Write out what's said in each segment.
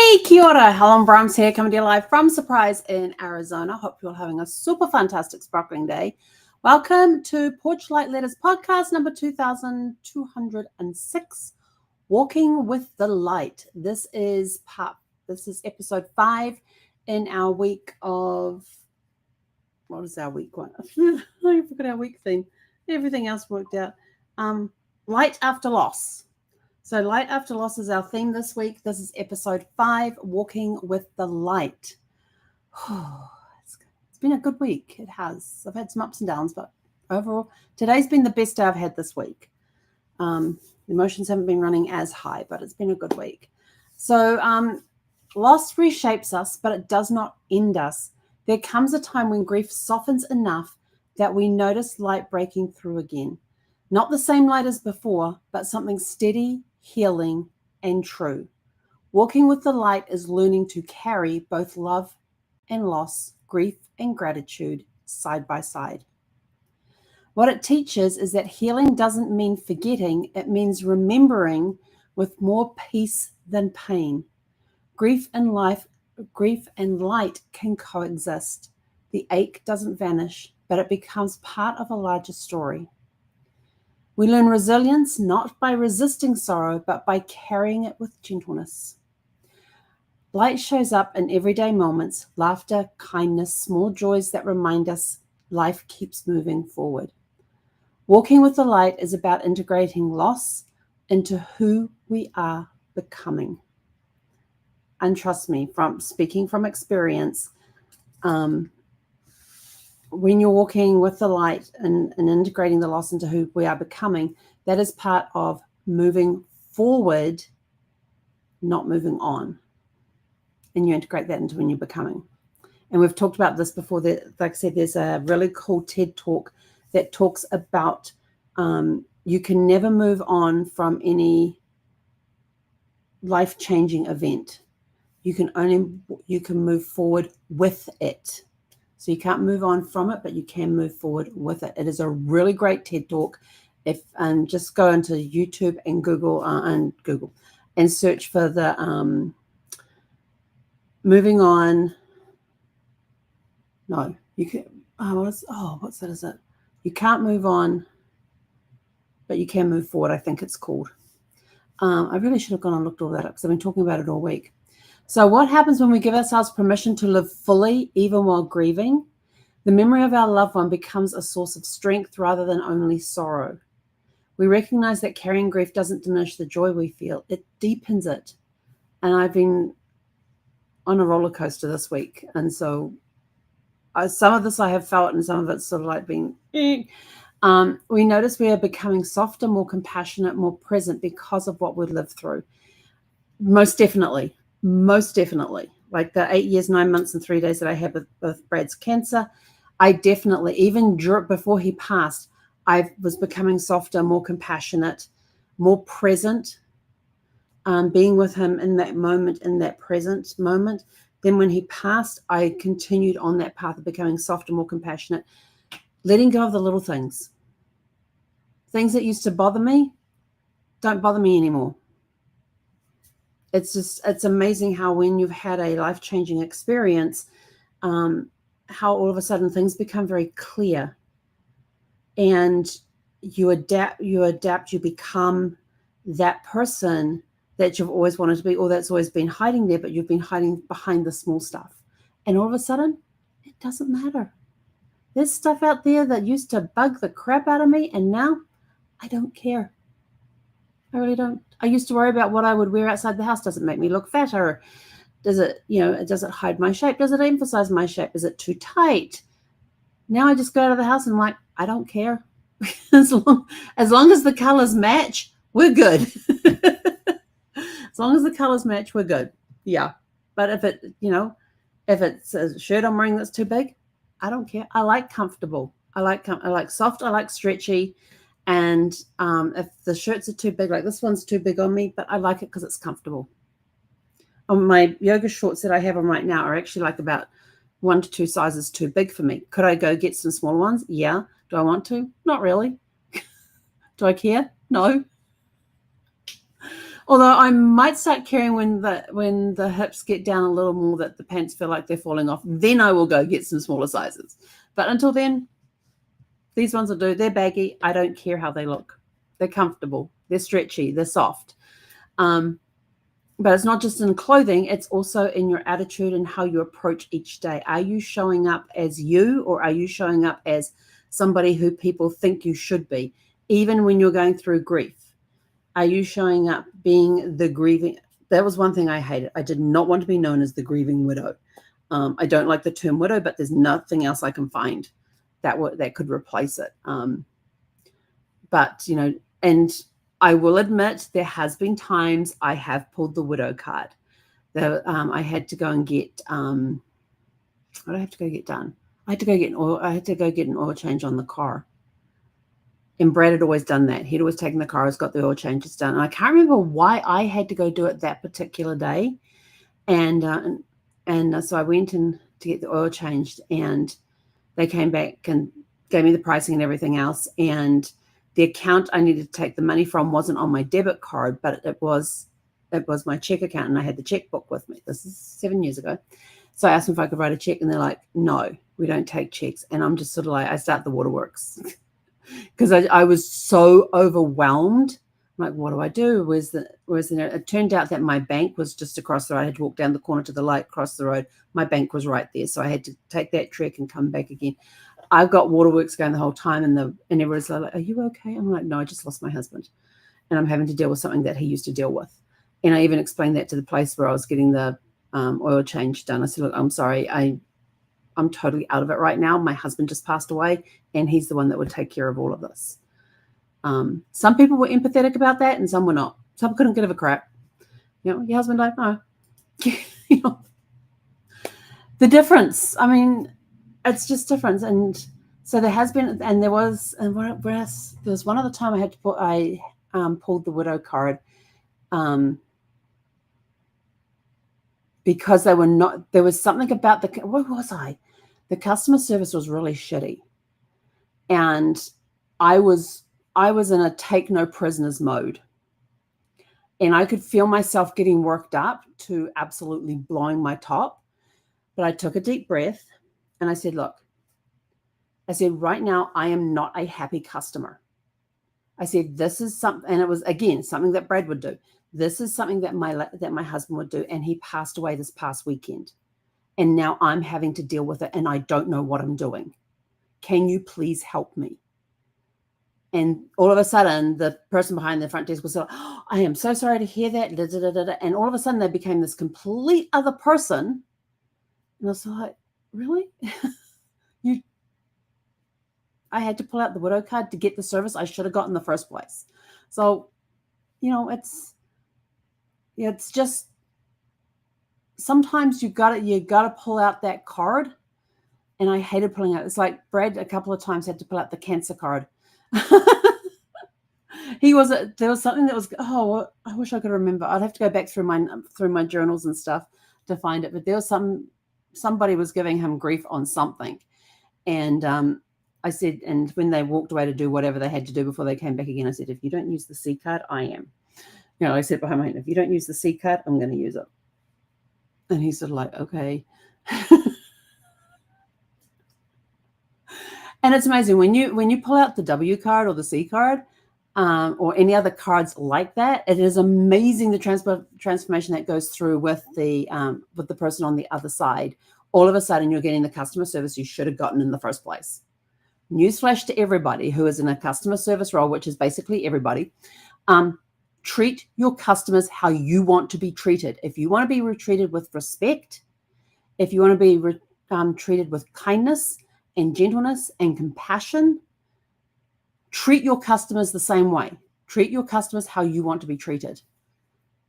Hey, kia ora. Helen Brahms here, coming to you live from Surprise in Arizona. Hope you're all having a super fantastic sparkling day. Welcome to Porch Light Letters podcast number 2206, Walking with the Light. This is episode 5 in our week of, what is our week one? I forgot our week theme. Everything else worked out. Light after loss. So light after loss is our theme this week. This is episode 5, Walking with the Light. It's been a good week. It has. I've had some ups and downs, but overall, today's been the best day I've had this week. Emotions haven't been running as high, but it's been a good week. So loss reshapes us, but it does not end us. There comes a time when grief softens enough that we notice light breaking through again. Not the same light as before, but something steady, healing, and true. Walking with the light is learning to carry both love and loss, grief and gratitude side by side. What it teaches is that healing doesn't mean forgetting, it means remembering with more peace than pain. Grief and light can coexist. The ache doesn't vanish, but it becomes part of a larger story. We learn resilience not by resisting sorrow, but by carrying it with gentleness. Light shows up in everyday moments, laughter, kindness, small joys that remind us life keeps moving forward. Walking with the light is about integrating loss into who we are becoming. And trust me, from speaking from experience, when you're walking with the light and integrating the loss into who we are becoming, that is part of moving forward, not moving on. And you integrate that into when you're becoming. And we've talked about this before. That, like I said, there's a really cool TED talk that talks about you can never move on from any life-changing event. You can move forward with it. So you can't move on from it, but you can move forward with it. It is a really great TED Talk. Just go into YouTube and Google and search for the moving on. No, you can. What's that? Is it? You can't move on, but you can move forward. I think it's called. I really should have gone and looked all that up because I've been talking about it all week. So what happens when we give ourselves permission to live fully, even while grieving? The memory of our loved one becomes a source of strength rather than only sorrow. We recognize that carrying grief doesn't diminish the joy we feel. It deepens it. And I've been on a roller coaster this week. And so some of this I have felt and some of it's sort of like being... we notice we are becoming softer, more compassionate, more present because of what we've lived through. Most definitely. Like the 8 years, 9 months, and 3 days that I had with Brad's cancer, I definitely, even before he passed, I was becoming softer, more compassionate, more present, being with him in that moment, in that present moment. Then when he passed, I continued on that path of becoming softer, more compassionate, letting go of the little things. Things that used to bother me don't bother me anymore. It's amazing how when you've had a life-changing experience, how all of a sudden things become very clear and you adapt, you become that person that you've always wanted to be, or that's always been hiding there, but you've been hiding behind the small stuff. And all of a sudden, it doesn't matter. There's stuff out there that used to bug the crap out of me, and now I don't care. I really don't. I used to worry about what I would wear outside the house. Does it make me look fatter? Does it hide my shape? Does it emphasize my shape? Is it too tight? Now I just go out of the house and I'm like, I don't care. as long as the colors match, we're good. As long as the colors match, we're good. Yeah. But if it's a shirt I'm wearing that's too big, I don't care. I like comfortable. I like soft. I like stretchy. And if the shirts are too big, like this one's too big on me, but I like it because it's comfortable. My yoga shorts that I have on right now are actually like about 1 to 2 sizes too big for me. Could I go get some smaller ones? Yeah. Do I want to? Not really. Do I care? No. Although I might start caring when the hips get down a little more, that the pants feel like they're falling off. Then I will go get some smaller sizes. But until then, these ones will do. They're baggy. I don't care how they look. They're comfortable. They're stretchy. They're soft. But it's not just in clothing. It's also in your attitude and how you approach each day. Are you showing up as you, or are you showing up as somebody who people think you should be, even when you're going through grief? Are you showing up being the grieving? That was one thing I hated. I did not want to be known as the grieving widow. I don't like the term widow, but there's nothing else I can find that could replace it. But, and I will admit there has been times I have pulled the widow card. I had to go and get, what did I have to go get done? I had to go get an oil change on the car. And Brad had always done that. He'd always taken the car, always got the oil changes done. And I can't remember why I had to go do it that particular day. And so I went in to get the oil changed, and they came back and gave me the pricing and everything else. And the account I needed to take the money from wasn't on my debit card, but it was my check account, and I had the checkbook with me. This is 7 years ago. So I asked them if I could write a check, and they're like, no, we don't take checks. And I'm just sort of like, I start the waterworks because I was so overwhelmed. I'm like, what do I do? Where's the it turned out that my bank was just across the road. I had to walk down the corner to the light, cross the road. My bank was right there. So I had to take that trek and come back again. I've got waterworks going the whole time, and everyone's like, are you okay? I'm like, no, I just lost my husband, and I'm having to deal with something that he used to deal with. And I even explained that to the place where I was getting the oil change done. I said, look, I'm sorry. I'm totally out of it right now. My husband just passed away, and he's the one that would take care of all of this. Some people were empathetic about that, and some were not. Some couldn't give a crap. Your husband died? No. The difference. I mean, it's just different. And so there has been, and there was, and what else? There was one other time I had to pulled the widow card, because they were not. There was something about what was I? The customer service was really shitty, and I was in a take no prisoners mode, and I could feel myself getting worked up to absolutely blowing my top. But I took a deep breath, and I said, look, right now I am not a happy customer. I said, this is something, and it was, again, something that Brad would do. This is something that my husband would do, and he passed away this past weekend. And now I'm having to deal with it, and I don't know what I'm doing. Can you please help me? And all of a sudden, the person behind the front desk was like, oh, I am so sorry to hear that. Da, da, da, da, da. And all of a sudden, they became this complete other person. And I was like, really? I had to pull out the widow card to get the service I should have got in the first place. So, it's just, sometimes you gotta pull out that card. And I hated pulling out. It's like Brad a couple of times had to pull out the cancer card. There was something that was, I wish I could remember. I'd have to go back through my journals and stuff to find it. But there was somebody was giving him grief on something. And I said, and when they walked away to do whatever they had to do before they came back again, I said, if you don't use the C card, I am. I said behind my hand, if you don't use the C card, I'm going to use it. And he's sort of like, okay. And it's amazing when you pull out the W card or the C card, or any other cards like that, it is amazing the transformation that goes through with the person on the other side. All of a sudden, you're getting the customer service you should have gotten in the first place. Newsflash to everybody who is in a customer service role, which is basically everybody. Treat your customers how you want to be treated. If you want to be treated with respect, if you want to be treated with kindness and gentleness and compassion, treat your customers the same way. Treat your customers how you want to be treated.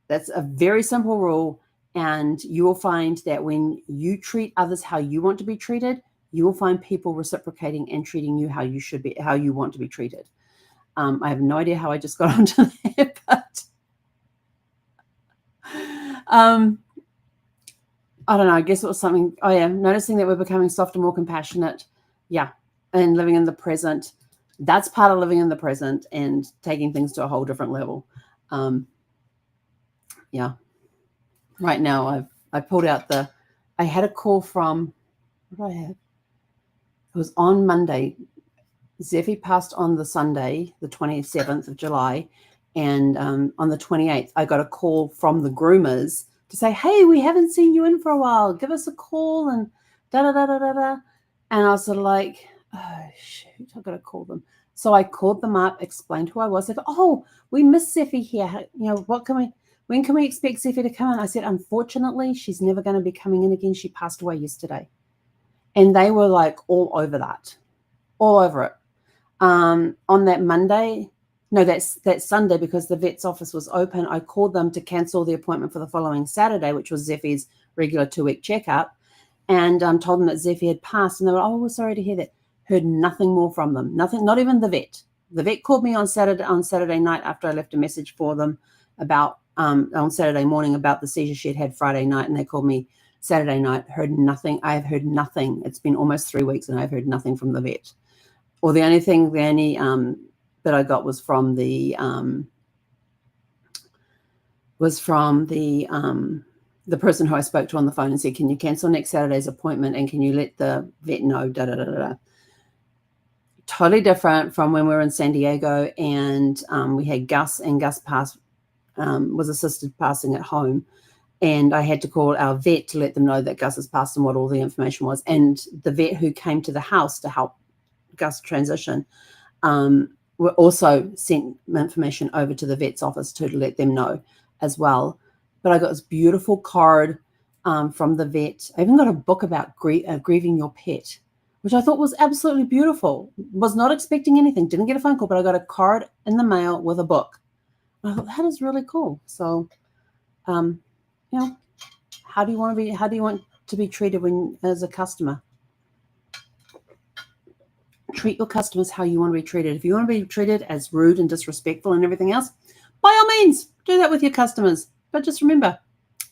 That's a very simple rule, and you will find that when you treat others how you want to be treated, you will find people reciprocating and treating you how you want to be treated. I have no idea how I just got onto that, but I don't know. I guess it was something. Oh yeah, noticing that we're becoming softer, more compassionate. Yeah, and living in the present. That's part of living in the present and taking things to a whole different level. yeah. Right now, I pulled out I had a call from, what did I have? It was on Monday. Zeffie passed on the Sunday, the 27th of July. And on the 28th, I got a call from the groomers to say, hey, we haven't seen you in for a while. Give us a call and da-da-da-da-da-da. And I was sort of like, oh, shoot, I've got to call them. So I called them up, explained who I was. They go, oh, we miss Zeffie here. You know, when can we expect Zeffie to come in? I said, unfortunately, she's never going to be coming in again. She passed away yesterday. And they were like all over that, all over it. On that Monday, no, that's Sunday, because the vet's office was open, I called them to cancel the appointment for the following Saturday, which was Zeffie's regular 2-week checkup, and told them that Zeffie had passed. And they were, oh, we're sorry to hear that. Heard nothing more from them. Nothing, not even the vet. The vet called me on Saturday night after I left a message for them about on Saturday morning about the seizure she had Friday night, and they called me Saturday night. Heard nothing. I have heard nothing. It's been almost 3 weeks, and I've heard nothing from the vet. Or the only thing, that I got was from the person who I spoke to on the phone and said, can you cancel next Saturday's appointment and can you let the vet know, da-da-da-da-da. Totally different from when we were in San Diego and we had Gus, and Gus was assisted passing at home. And I had to call our vet to let them know that Gus has passed and what all the information was. And the vet who came to the house to help Gus transition were also sent information over to the vet's office to let them know as well. But I got this beautiful card from the vet. I even got a book about grieving your pet, which I thought was absolutely beautiful. Was not expecting anything. Didn't get a phone call, but I got a card in the mail with a book. And I thought that is really cool. So, you know, how do you want to be treated as a customer? Treat your customers how you want to be treated. If you want to be treated as rude and disrespectful and everything else, by all means, do that with your customers. But just remember,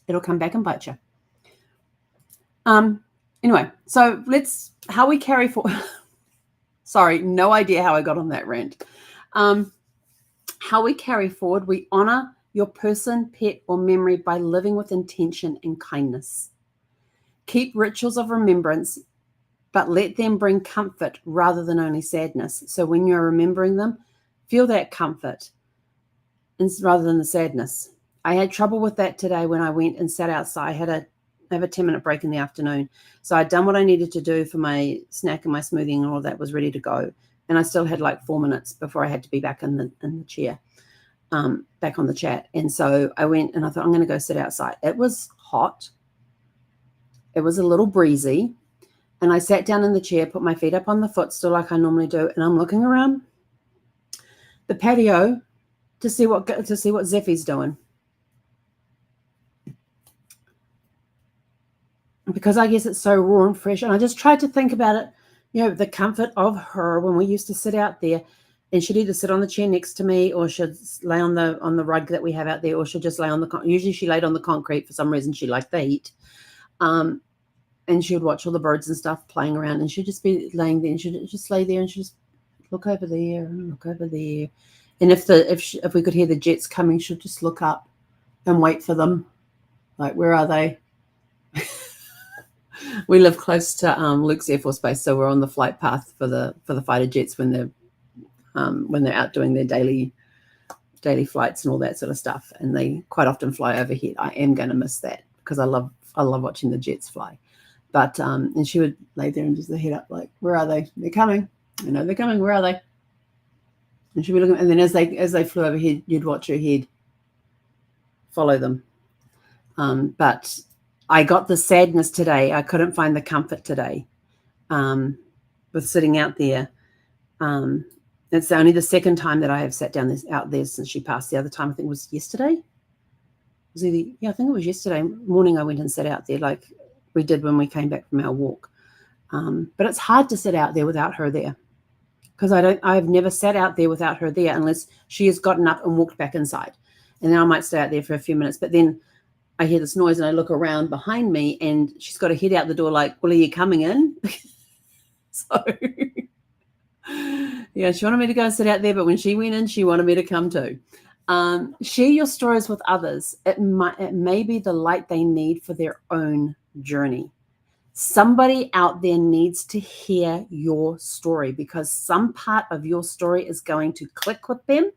it'll come back and bite you. Anyway, so how we carry forward. Sorry, no idea how I got on that rant. How we carry forward, we honor your person, pet, or memory by living with intention and kindness. Keep rituals of remembrance, but let them bring comfort rather than only sadness. So when you're remembering them, feel that comfort rather than the sadness. I had trouble with that today when I went and sat outside. I have a 10-minute break in the afternoon. So I'd done what I needed to do for my snack and my smoothie and all that was ready to go. And I still had like 4 minutes before I had to be back in the chair, back on the chat. And so I went and I thought, I'm going to go sit outside. It was hot. It was a little breezy. And I sat down in the chair, put my feet up on the footstool like I normally do, and I'm looking around the patio to see what Zeffie's doing. Because I guess it's so raw and fresh, and I just tried to think about it, you know, the comfort of her when we used to sit out there, and she'd either sit on the chair next to me, or she'd lay on the rug that we have out there, or she'd just lay on usually she laid on the concrete. For some reason, she liked the heat. And she would watch all the birds and stuff playing around, and she'd just be laying there, and she'd just lay there, and she'd just look over there and look over there. And if we could hear the jets coming, she'd just look up and wait for them. Like, where are they? We live close to Luke's Air Force Base, so we're on the flight path for the fighter jets when they're out doing their daily flights and all that sort of stuff. And they quite often fly overhead. I am going to miss that because I love watching the jets fly. But and she would lay there and just the head up, like, where are they? They're coming. I know they're coming. Where are they? And she'd be looking, and then as they flew overhead, you'd watch her head follow them. But I got the sadness today. I couldn't find the comfort today with sitting out there. It's only the second time that I have sat down out there since she passed. The other time I think was yesterday. I think it was yesterday morning I went and sat out there like we did when we came back from our walk. But it's hard to sit out there without her there, because I've never sat out there without her there unless she has gotten up and walked back inside. And then I might stay out there for a few minutes, but then I hear this noise and I look around behind me and she's got her head out the door like, well, are you coming in? So yeah, she wanted me to go and sit out there, but when she went in, she wanted me to come too. Share your stories with others. It may be the light they need for their own journey. Somebody out there needs to hear your story, because some part of your story is going to click with them,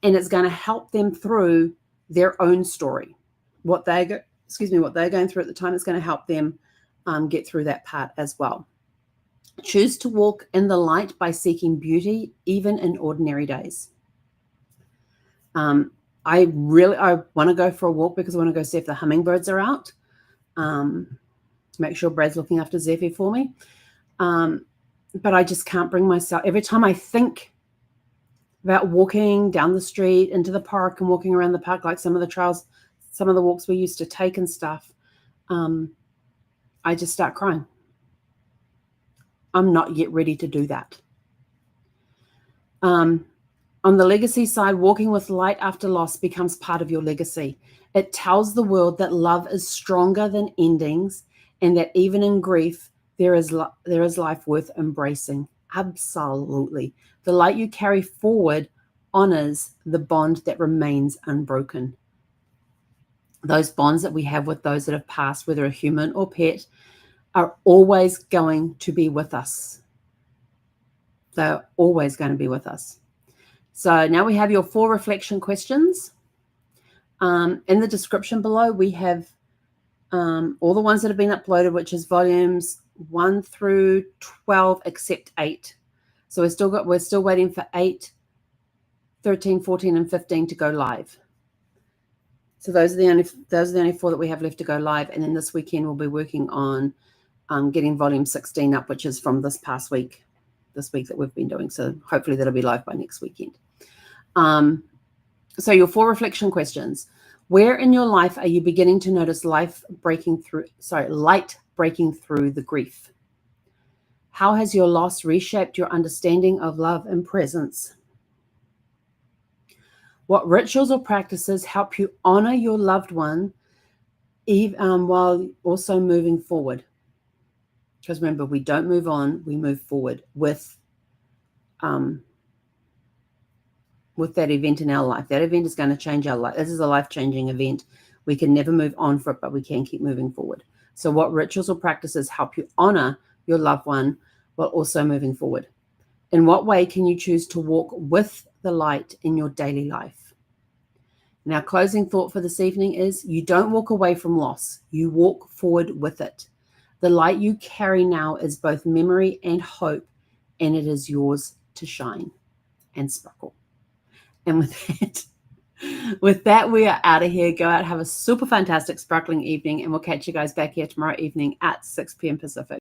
and it's going to help them through their own story. What they're going through at the time is going to help them get through that part as well. Choose to walk in the light by seeking beauty, even in ordinary days. I want to go for a walk because I want to go see if the hummingbirds are out. Make sure Brad's looking after Zephyr for me. But I just can't bring myself. Every time I think about walking down the street into the park and walking around the park, like some of the trails, some of the walks we used to take and stuff, I just start crying. I'm not yet ready to do that. On the legacy side, walking with light after loss becomes part of your legacy. It tells the world that love is stronger than endings, and that even in grief, there is life worth embracing. Absolutely. The light you carry forward honors the bond that remains unbroken. Those bonds that we have with those that have passed, whether a human or pet, are always going to be with us. They're always going to be with us. So now we have your 4 reflection questions. In the description below, we have all the ones that have been uploaded, which is volumes 1 through 12, except 8. So we're still waiting for 8, 13, 14, and 15 to go live. So those are the only 4 that we have left to go live. And then this weekend we'll be working on getting volume 16 up, which is from this past week, this week that we've been doing. So hopefully that'll be live by next weekend. So your 4 reflection questions. Where in your life are you beginning to notice light breaking through the grief? How has your loss reshaped your understanding of love and presence? What rituals or practices help you honor your loved one while also moving forward? Because remember, we don't move on, we move forward with that event in our life. That event is going to change our life. This is a life-changing event. We can never move on for it, but we can keep moving forward. So what rituals or practices help you honor your loved one while also moving forward? In what way can you choose to walk with the light in your daily life? And our closing thought for this evening is, you don't walk away from loss. You walk forward with it. The light you carry now is both memory and hope, and it is yours to shine and sparkle. And with that, we are out of here. Go out, have a super fantastic, sparkling evening, and we'll catch you guys back here tomorrow evening at 6 p.m. Pacific.